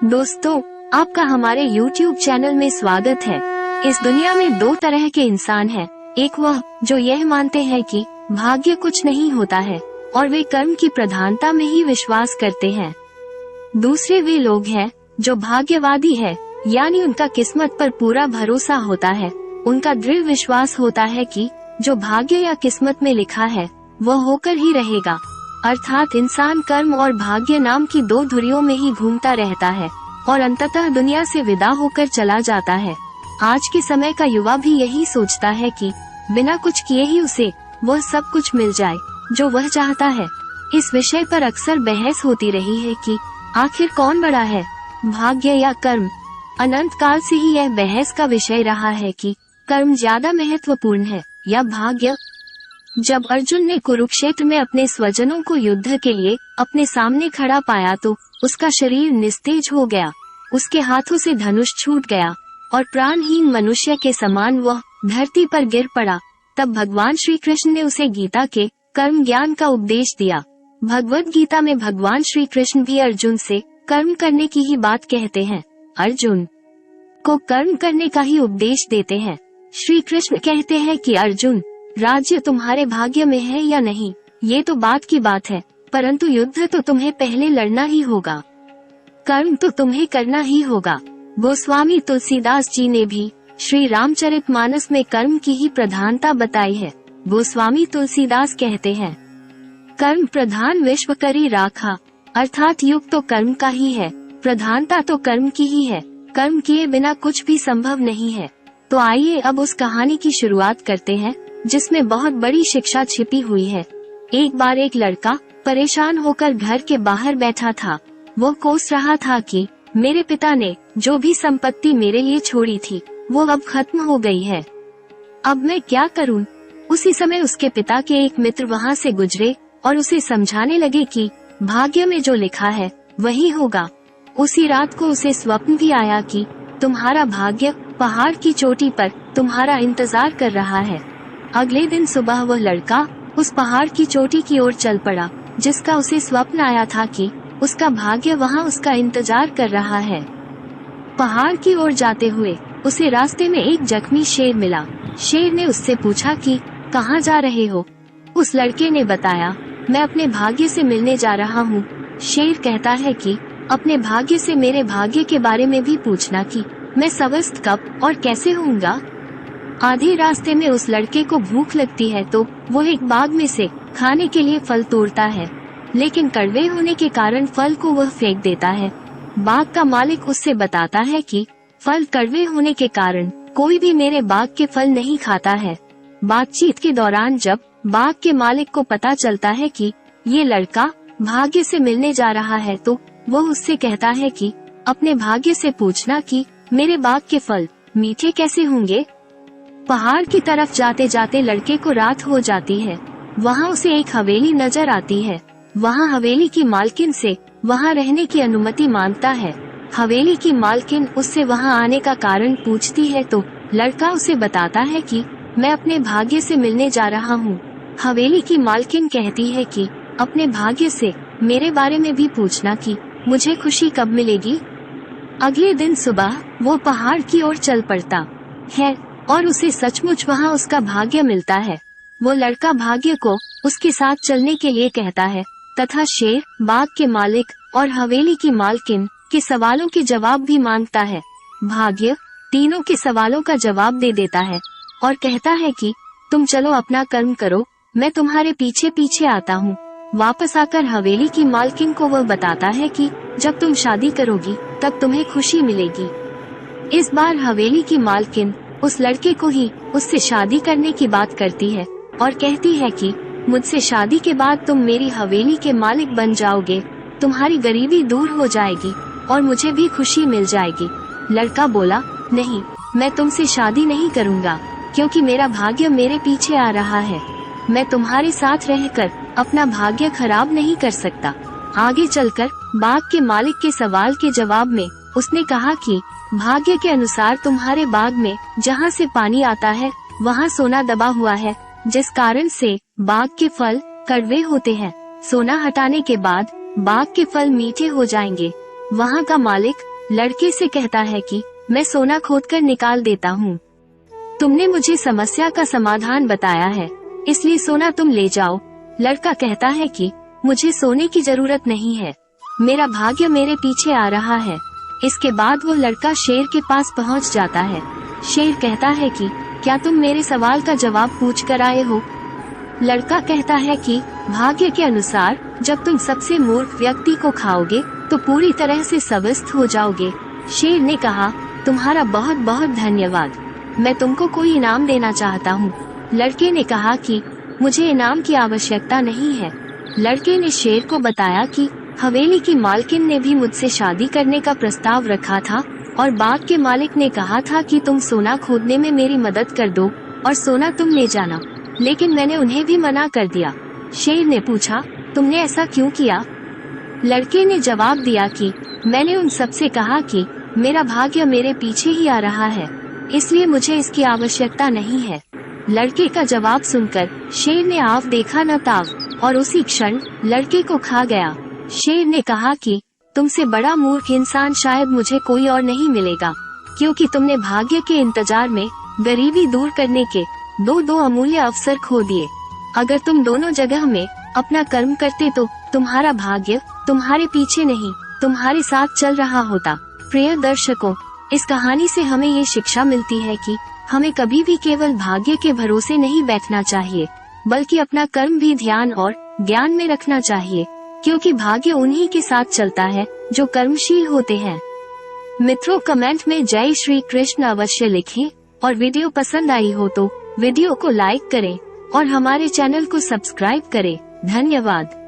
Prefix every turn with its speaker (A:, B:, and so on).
A: दोस्तों, आपका हमारे YouTube चैनल में स्वागत है। इस दुनिया में दो तरह के इंसान हैं। एक वह जो यह मानते हैं कि भाग्य कुछ नहीं होता है और वे कर्म की प्रधानता में ही विश्वास करते हैं। दूसरे वे लोग हैं जो भाग्यवादी है, यानी उनका किस्मत पर पूरा भरोसा होता है। उनका दृढ़ विश्वास होता है कि जो भाग्य या किस्मत में लिखा है वह होकर ही रहेगा। अर्थात इंसान कर्म और भाग्य नाम की दो धुरियों में ही घूमता रहता है और अंततः दुनिया से विदा होकर चला जाता है। आज के समय का युवा भी यही सोचता है कि बिना कुछ किए ही उसे वह सब कुछ मिल जाए जो वह चाहता है। इस विषय पर अक्सर बहस होती रही है कि आखिर कौन बड़ा है, भाग्य या कर्म। अनंत काल से ही यह बहस का विषय रहा है कि कर्म ज्यादा महत्वपूर्ण है या भाग्य। जब अर्जुन ने कुरुक्षेत्र में अपने स्वजनों को युद्ध के लिए अपने सामने खड़ा पाया तो उसका शरीर निस्तेज हो गया, उसके हाथों से धनुष छूट गया और प्राणहीन मनुष्य के समान वह धरती पर गिर पड़ा। तब भगवान श्री कृष्ण ने उसे गीता के कर्म ज्ञान का उपदेश दिया। भगवद गीता में भगवान श्री कृष्ण भी अर्जुन से कर्म करने की ही बात कहते हैं, अर्जुन को कर्म करने का ही उपदेश देते हैं। श्री कृष्ण कहते हैं कि अर्जुन, राज्य तुम्हारे भाग्य में है या नहीं ये तो बात की बात है, परंतु युद्ध तो तुम्हें पहले लड़ना ही होगा, कर्म तो तुम्हें करना ही होगा। गोस्वामी तुलसीदास जी ने भी श्री रामचरितमानस में कर्म की ही प्रधानता बताई है। गोस्वामी तुलसीदास कहते हैं, कर्म प्रधान विश्व करी राखा, अर्थात युग तो कर्म का ही है, प्रधानता तो कर्म की ही है, कर्म किए बिना कुछ भी संभव नहीं है। तो आइए अब उस कहानी की शुरुआत करते हैं जिसमें बहुत बड़ी शिक्षा छिपी हुई है। एक बार एक लड़का परेशान होकर घर के बाहर बैठा था। वो कोस रहा था कि मेरे पिता ने जो भी संपत्ति मेरे लिए छोड़ी थी वो अब खत्म हो गई है, अब मैं क्या करूं? उसी समय उसके पिता के एक मित्र वहां से गुजरे और उसे समझाने लगे कि भाग्य में जो लिखा है वही होगा। उसी रात को उसे स्वप्न भी आया कि तुम्हारा भाग्य पहाड़ की चोटी पर तुम्हारा इंतजार कर रहा है। अगले दिन सुबह वह लड़का उस पहाड़ की चोटी की ओर चल पड़ा जिसका उसे स्वप्न आया था कि उसका भाग्य वहां उसका इंतजार कर रहा है। पहाड़ की ओर जाते हुए उसे रास्ते में एक जख्मी शेर मिला। शेर ने उससे पूछा कि कहाँ जा रहे हो? उस लड़के ने बताया, मैं अपने भाग्य से मिलने जा रहा हूँ। शेर कहता है कि अपने भाग्य से मेरे भाग्य के बारे में भी पूछना कि मैं स्वस्थ कब और कैसे होऊंगा। आधे रास्ते में उस लड़के को भूख लगती है तो वो एक बाग में से खाने के लिए फल तोड़ता है, लेकिन कड़वे होने के कारण फल को वह फेंक देता है। बाग का मालिक उससे बताता है कि फल कड़वे होने के कारण कोई भी मेरे बाग के फल नहीं खाता है। बातचीत के दौरान जब बाग के मालिक को पता चलता है कि ये लड़का भाग्य से मिलने जा रहा है तो वह उससे कहता है कि अपने भाग्य से पूछना कि मेरे बाग के फल मीठे कैसे होंगे। पहाड़ की तरफ जाते जाते लड़के को रात हो जाती है। वहाँ उसे एक हवेली नजर आती है। वहाँ हवेली की मालकिन से वहाँ रहने की अनुमति मांगता है। हवेली की मालकिन उससे वहाँ आने का कारण पूछती है तो लड़का उसे बताता है कि मैं अपने भाग्य से मिलने जा रहा हूँ। हवेली की मालकिन कहती है कि अपने भाग्य से मेरे बारे में भी पूछना कि मुझे खुशी कब मिलेगी। अगले दिन सुबह वो पहाड़ की ओर चल पड़ता है और उसे सचमुच वहाँ उसका भाग्य मिलता है। वो लड़का भाग्य को उसके साथ चलने के लिए कहता है तथा शेर, बाग के मालिक और हवेली की मालकिन के सवालों के जवाब भी मांगता है। भाग्य तीनों के सवालों का जवाब दे देता है और कहता है कि तुम चलो अपना कर्म करो, मैं तुम्हारे पीछे पीछे आता हूँ। वापस आकर हवेली की मालकिन को वह बताता है कि जब तुम शादी करोगी तब तुम्हें खुशी मिलेगी। इस बार हवेली की मालकिन उस लड़के को ही उससे शादी करने की बात करती है और कहती है कि मुझसे शादी के बाद तुम मेरी हवेली के मालिक बन जाओगे, तुम्हारी गरीबी दूर हो जाएगी और मुझे भी खुशी मिल जाएगी। लड़का बोला, नहीं, मैं तुमसे शादी नहीं करूँगा क्योंकि मेरा भाग्य मेरे पीछे आ रहा है। मैं तुम्हारे साथ रहकर अपना भाग्य खराब नहीं कर सकता। आगे चलकर बाग के मालिक के सवाल के जवाब में उसने कहा कि भाग्य के अनुसार तुम्हारे बाग में जहाँ से पानी आता है वहाँ सोना दबा हुआ है, जिस कारण से बाग के फल कड़वे होते हैं। सोना हटाने के बाद बाग के फल मीठे हो जाएंगे। वहाँ का मालिक लड़के से कहता है कि मैं सोना खोदकर निकाल देता हूँ। तुमने मुझे समस्या का समाधान बताया है, इसलिए सोना तुम ले जाओ। लड़का कहता है कि मुझे सोने की जरूरत नहीं है, मेरा भाग्य मेरे पीछे आ रहा है। इसके बाद वो लड़का शेर के पास पहुंच जाता है। शेर कहता है कि क्या तुम मेरे सवाल का जवाब पूछ कर आए हो? लड़का कहता है कि भाग्य के अनुसार जब तुम सबसे मूर्ख व्यक्ति को खाओगे तो पूरी तरह से स्वस्थ हो जाओगे। शेर ने कहा, तुम्हारा बहुत बहुत धन्यवाद, मैं तुमको कोई इनाम देना चाहता हूँ। लड़के ने कहा कि मुझे इनाम की आवश्यकता नहीं है। लड़के ने शेर को बताया कि हवेली की मालकिन ने भी मुझसे शादी करने का प्रस्ताव रखा था और बाग के मालिक ने कहा था कि तुम सोना खोदने में मेरी मदद कर दो और सोना तुम ले जाना, लेकिन मैंने उन्हें भी मना कर दिया। शेर ने पूछा, तुमने ऐसा क्यों किया? लड़के ने जवाब दिया कि मैंने उन सबसे कहा कि मेरा भाग्य मेरे पीछे ही आ रहा है, इसलिए मुझे इसकी आवश्यकता नहीं है। लड़के का जवाब सुनकर शेर ने आव देखा न ताव और उसी क्षण लड़के को खा गया। शेर ने कहा कि तुमसे बड़ा मूर्ख इंसान शायद मुझे कोई और नहीं मिलेगा, क्योंकि तुमने भाग्य के इंतजार में गरीबी दूर करने के दो अमूल्य अवसर खो दिए। अगर तुम दोनों जगह में अपना कर्म करते तो तुम्हारा भाग्य तुम्हारे पीछे नहीं, तुम्हारे साथ चल रहा होता। प्रिय दर्शकों, इस कहानी से हमें ये शिक्षा मिलती है कि हमें कभी भी केवल भाग्य के भरोसे नहीं बैठना चाहिए, बल्कि अपना कर्म भी ध्यान और ज्ञान में रखना चाहिए, क्योंकि भाग्य उन्हीं के साथ चलता है जो कर्मशील होते हैं। मित्रों, कमेंट में जय श्री कृष्ण अवश्य लिखें और वीडियो पसंद आई हो तो वीडियो को लाइक करें और हमारे चैनल को सब्सक्राइब करें। धन्यवाद।